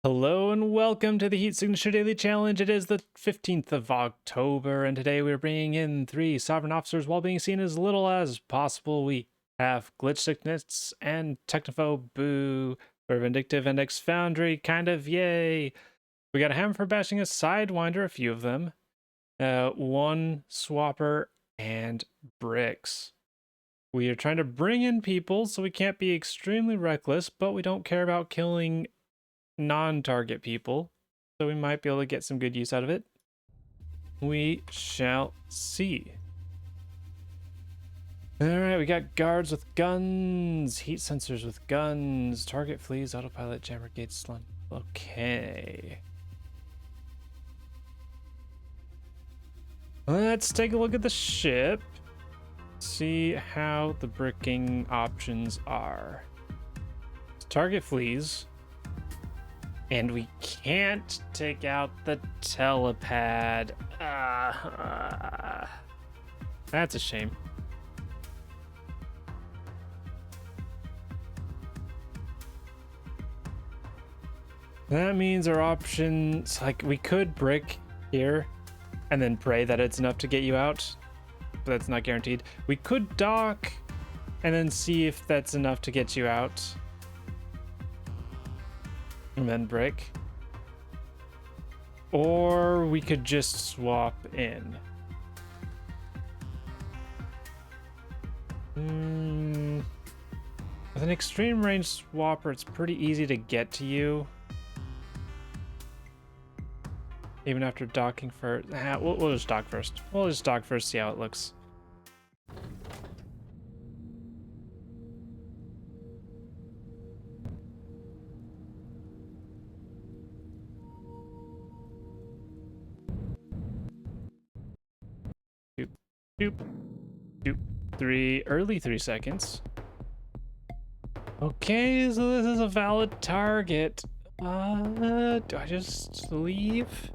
Hello and welcome to the Heat Signature Daily Challenge. It is the 15th of October, and today we're bringing in 3 Sovereign Officers while being seen as little as possible. We have Glitch Sickness and Technophobe, boo, for Vindictive and X-Foundry, kind of yay. We got a Hammer for Bashing, a Sidewinder, a few of them, 1 Swapper, and Bricks. We are trying to bring in people, so we can't be extremely reckless, but we don't care about killing non-target people, so we might be able to get some good use out of it. We shall see. Alright, we got guards with guns, heat sensors with guns, target fleas, autopilot, jammer gates, slun. Okay. Let's take a look at the ship. See how the bricking options are. Target fleas. And we can't take out the telepad. That's a shame. That means our options, like, we could brick here and then pray that it's enough to get you out, but that's not guaranteed. We could dock and then see if that's enough to get you out. And then brick. Or we could just swap in. With an extreme range swapper, it's pretty easy to get to you. Even after docking first. We'll just dock first. We'll just dock first, see how it looks. Doop, doop, early 3 seconds. Okay, so this is a valid target. Do I just leave?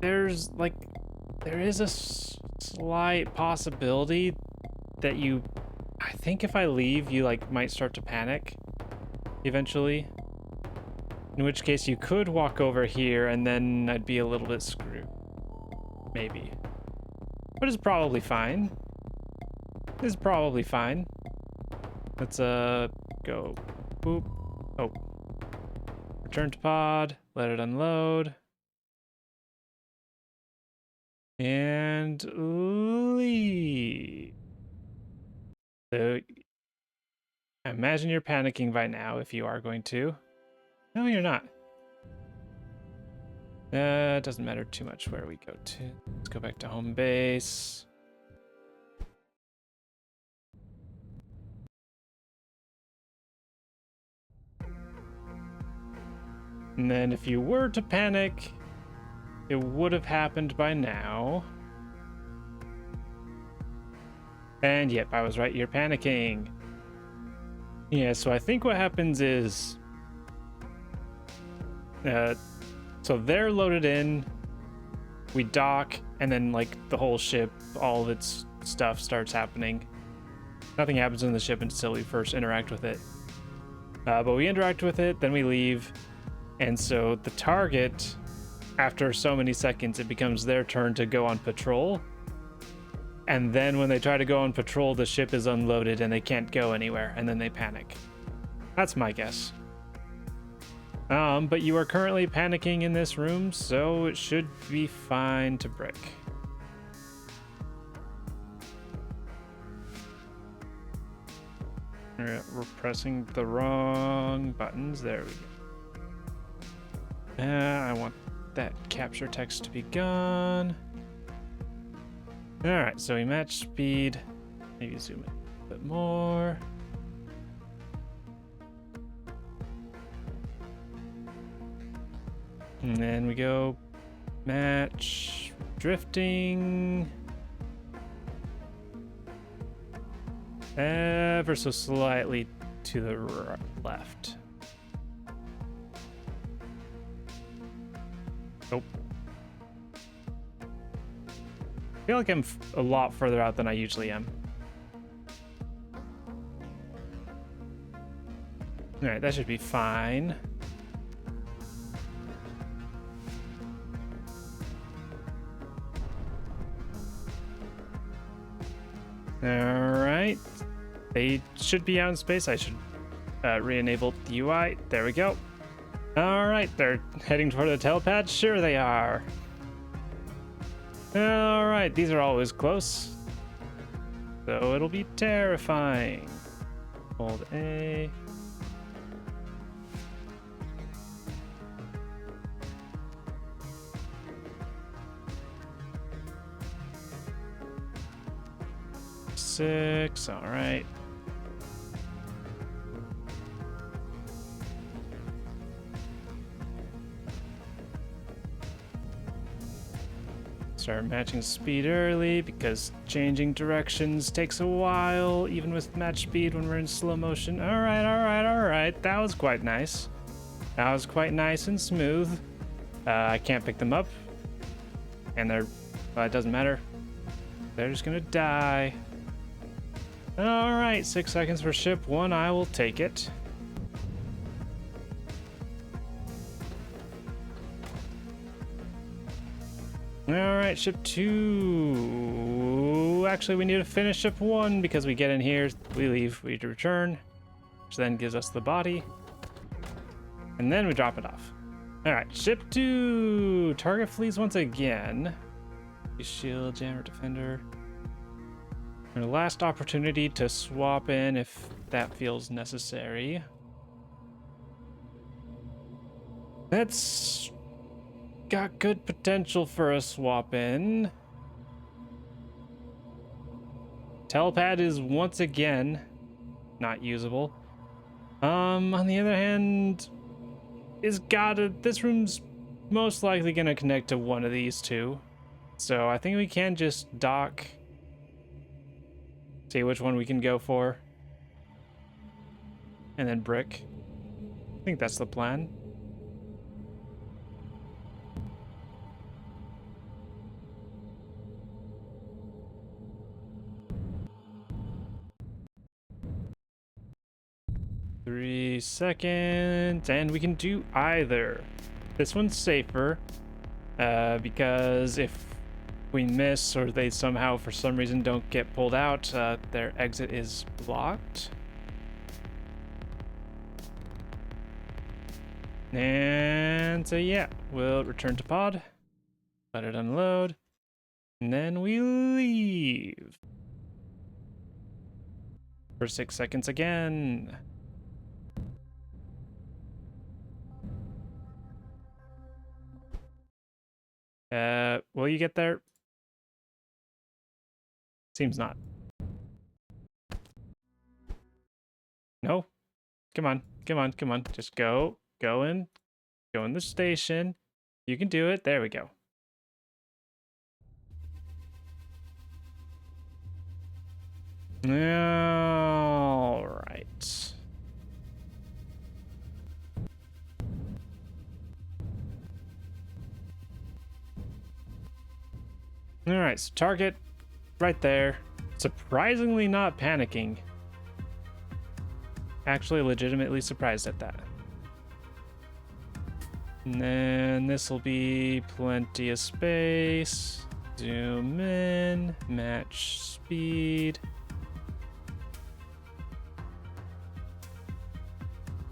There is a slight possibility that I think if I leave, you might start to panic eventually. In which case you could walk over here and then I'd be a little bit screwed. Maybe. But it's probably fine. It's probably fine. Let's go. Boop. Oh. Return to pod. Let it unload. And leave. So I imagine you're panicking by now if you are going to. No, you're not. It doesn't matter too much where we go to. Let's go back to home base. And then if you were to panic, it would have happened by now. And yep, I was right, you're panicking. Yeah, so I think what happens is so they're loaded in, we dock, and then the whole ship, all of its stuff starts happening. Nothing happens in the ship until we first interact with it. But we interact with it, then we leave, and so the target, after so many seconds, it becomes their turn to go on patrol. And then when they try to go on patrol, the ship is unloaded and they can't go anywhere, and then they panic. That's my guess. But you are currently panicking in this room, so it should be fine to brick. Alright, we're pressing the wrong buttons. There we go. I want that capture text to be gone. Alright, so we match speed. Maybe zoom in a bit more. And then we go match drifting ever so slightly to the left. Oh. I feel like I'm a lot further out than I usually am. All right, that should be fine. All right, they should be out in space. I should re-enable the UI. There we go. All right, they're heading toward the telepad. Sure they are. All right, these are always close, so it'll be terrifying. Hold A. Six, all right. Start matching speed early because changing directions takes a while, even with match speed when we're in slow motion. All right. That was quite nice. That was quite nice and smooth. I can't pick them up. And they're, well, it doesn't matter. They're just gonna die. All right, 6 seconds for ship one. I will take it. All right, ship two. Actually, we need to finish ship one because we get in here, we leave, we return, which then gives us the body, and then we drop it off. All right, ship two. Target flees once again. Shield, jammer, defender. Our last opportunity to swap in if that feels necessary. That's got good potential for a swap in. Telepad is once again not usable. On the other hand, this room's most likely gonna connect to one of these two. So I think we can just dock. See which one we can go for. And then brick. I think that's the plan. Three seconds, and we can do either. This one's safer, because if we miss or they somehow for some reason don't get pulled out, their exit is blocked. And so yeah, we'll return to pod, let it unload, and then we leave for 6 seconds again. Will you get there? Seems not. No? Come on. Just go in the station. You can do it. There we go. All right. All right, so target right there. Surprisingly not panicking. Actually legitimately surprised at that. And then this will be plenty of space. Zoom in, match speed.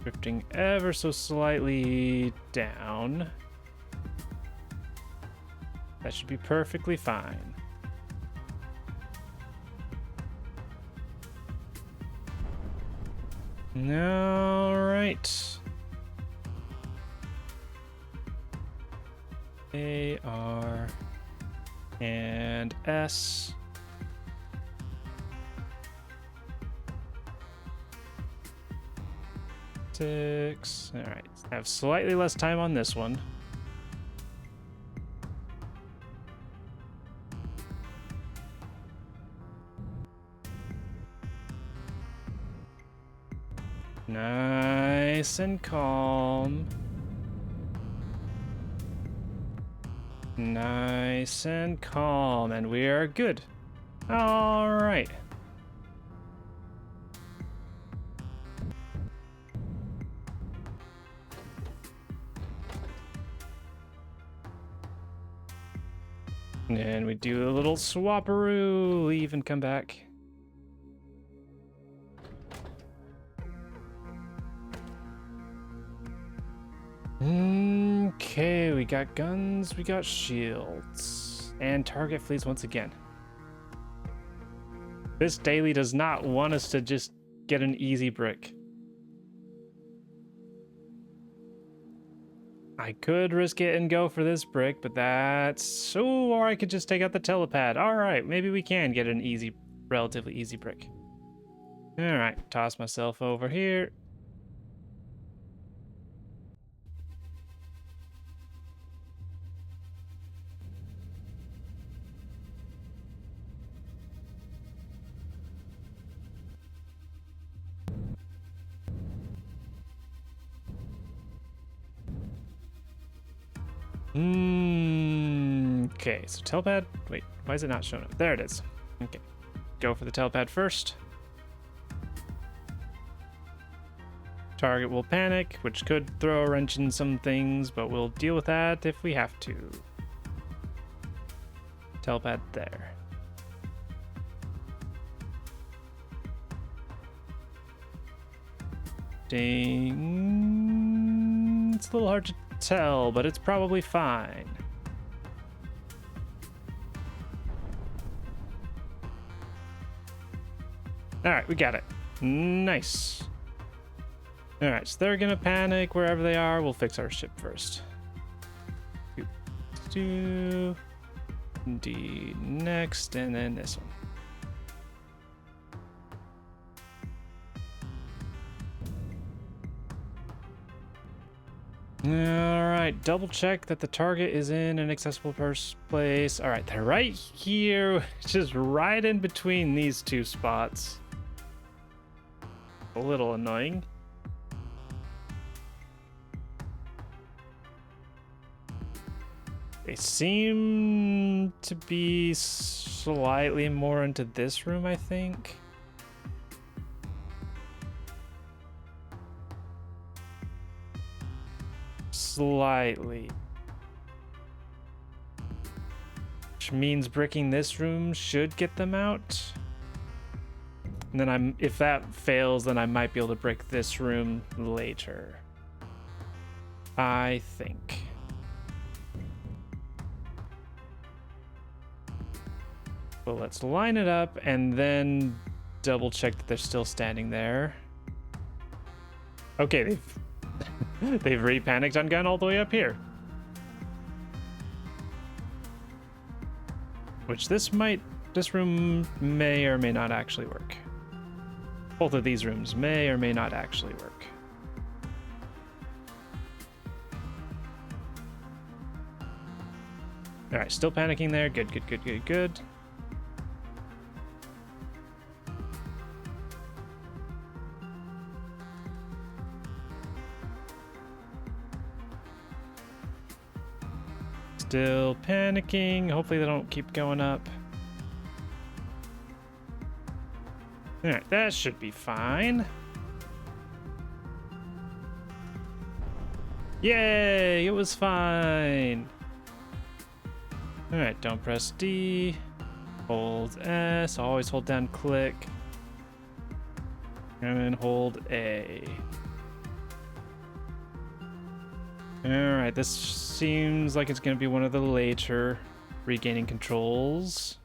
Drifting ever so slightly down. That should be perfectly fine. All right. A, R, and S. Six. All right. I have slightly less time on this one. Nice and calm. Nice and calm, and we are good. All right. And we do a little swapperoo, leave and come back. Okay, we got guns, we got shields, and target flees once again. This daily does not want us to just get an easy brick. I could risk it and go for this brick, but that's... Oh, or I could just take out the telepad. All right, maybe we can get an easy, relatively easy brick. All right, toss myself over here. Okay, so telepad. Wait, why is it not showing up? There it is. Okay, go for the telepad first. Target will panic, which could throw a wrench in some things, but we'll deal with that if we have to. Telepad there. Ding. It's a little hard to tell, but it's probably fine. All right, we got it. Nice. All right, so they're gonna panic wherever they are. We'll fix our ship first. Do D next, and then this one. All right, double check that the target is in an accessible place. All right, they're right here, just right in between these two spots. A little annoying. They seem to be slightly more into this room, I think. Slightly. Which means bricking this room should get them out. And then if that fails, then I might be able to brick this room later. I think. Well, let's line it up and then double check that they're still standing there. Okay, they've re-panicked on gun all the way up here. Which this room may or may not actually work. Both of these rooms may or may not actually work. All right, still panicking there. Good, good, good, good, good. Still panicking. Hopefully they don't keep going up. All right, that should be fine. Yay, it was fine. All right, don't press D. Hold S. Always hold down click. And then hold A. All right, this seems like it's going to be one of the later regaining controls.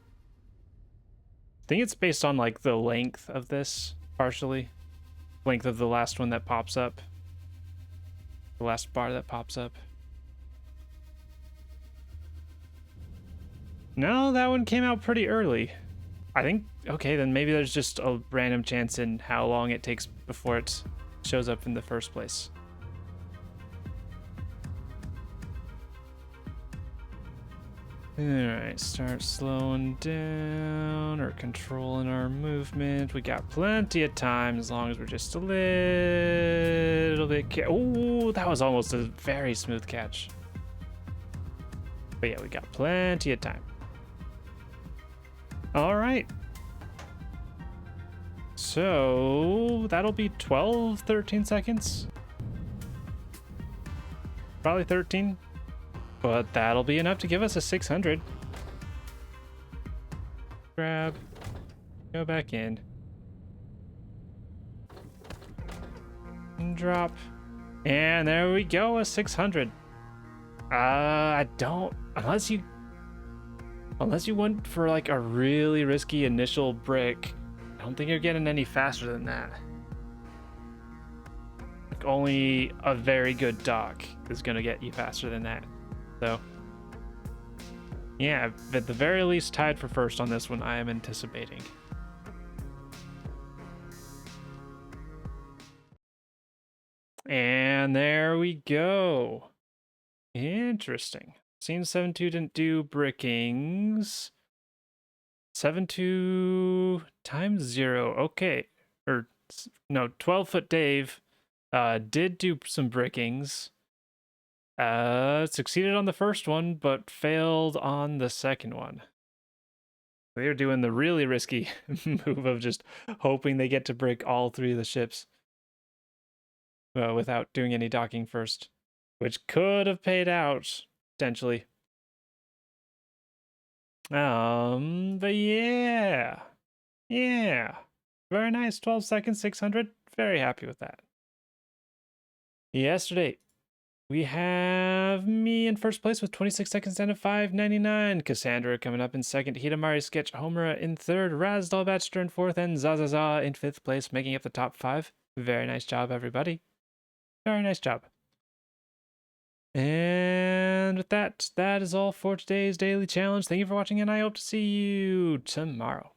I think it's based on like the length of this, partially. Length of the last one that pops up. The last bar that pops up. No, that one came out pretty early. I think, okay, then maybe there's just a random chance in how long it takes before it shows up in the first place. Alright, start slowing down or controlling our movement. We got plenty of time as long as we're just a little bit... Oh, that was almost a very smooth catch. But yeah, we got plenty of time. Alright. So, that'll be 12, 13 seconds. Probably 13. But that'll be enough to give us a 600. grab, go back in, and drop. And there we go, a 600. I don't, unless you went for like a really risky initial brick, I don't think you're getting any faster than that. Like only a very good dock is gonna get you faster than that. So yeah, at the very least tied for first on this one, I am anticipating. And there we go. Interesting. Scene 7-2 didn't do brickings. 7-2 times 0. Okay. Or, no, 12-foot Dave did do some brickings. Succeeded on the first one, but failed on the second one. They were doing the really risky move of just hoping they get to brick all three of the ships without doing any docking first, which could have paid out potentially. But yeah, very nice. 12 seconds, 600. Very happy with that. Yesterday, we have me in first place with 26 seconds down to 5.99. Cassandra coming up in second. Hitamari Sketch Homura in third. Razdal Batchster in fourth. And Zazaza in fifth place, making up the top 5. Very nice job, everybody. Very nice job. And with that, that is all for today's daily challenge. Thank you for watching, and I hope to see you tomorrow.